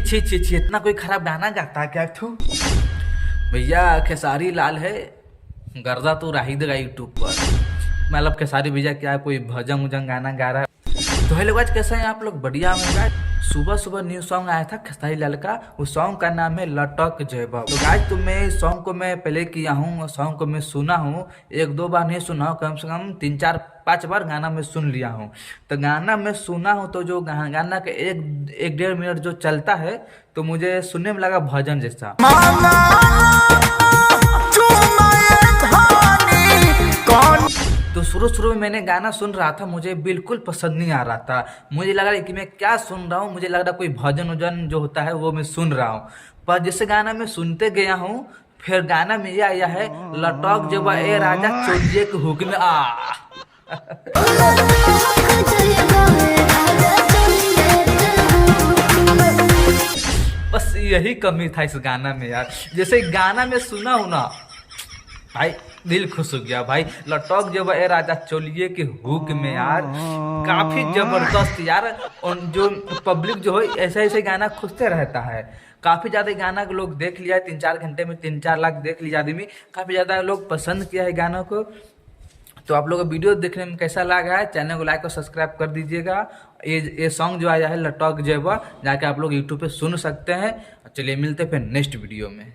छी छी छी, इतना कोई खराब गाना गाता है क्या तू? भैया खेसारी लाल है, गर्दा तो रही देगा यूट्यूब पर। मतलब खेसारी भैया क्या कोई भजन उजन गाना गा रहा है। तो हेलो गाइस, कैसे हैं आप लोग? बढ़िया होंगे। सुबह सुबह न्यू सॉन्ग आया था खेसारी लाल का, उस सॉन्ग का नाम है लटक जयबा। तो गाइस तो मैं इस सॉन्ग को मैं पहले किया हूँ, सॉन्ग को मैं सुना हूँ, एक दो बार नहीं सुना हूँ, कम से कम 3 4 5 बार गाना मैं सुन लिया हूँ। तो गाना मैं सुना हूँ तो जो गाना के एक 1.5 मिनट जो चलता है तो मुझे सुनने में लगा भजन जैसा। तो शुरू में मैंने गाना सुन रहा था, मुझे बिल्कुल पसंद नहीं आ रहा था। मुझे लग रहा है कि मैं क्या सुन रहा हूँ, मुझे लग रहा कोई भजन उजन जो होता है वो मैं सुन रहा हूँ। पर जैसे गाना मैं सुनते गया हूँ, फिर गाना में ये आया है लटक जब ए राजा चोलिए के हुक में आ। बस यही कमी था इस गाना में यार। जैसे गाना में सुना हूं ना भाई, दिल खुश हो गया भाई। लटक जब ए राजा चोलिए के हुक में यार, काफी जबरदस्त यार। और जो पब्लिक जो है ऐसे ऐसे गाना खोजते रहता है। काफी ज्यादा गाना को लोग देख लिया है, 3 4 घंटे में 3 4 लाख देख लिया आदमी। काफी ज्यादा लोग पसंद किया है गाना को। तो आप लोग को वीडियो देखने में कैसा लगा है, चैनल को लाइक और सब्सक्राइब कर दीजिएगा। ये सॉन्ग जो आया है लटक जयबा, जाके आप लोग यूट्यूब पे सुन सकते हैं। चलिए मिलते हैं फिर नेक्स्ट वीडियो में।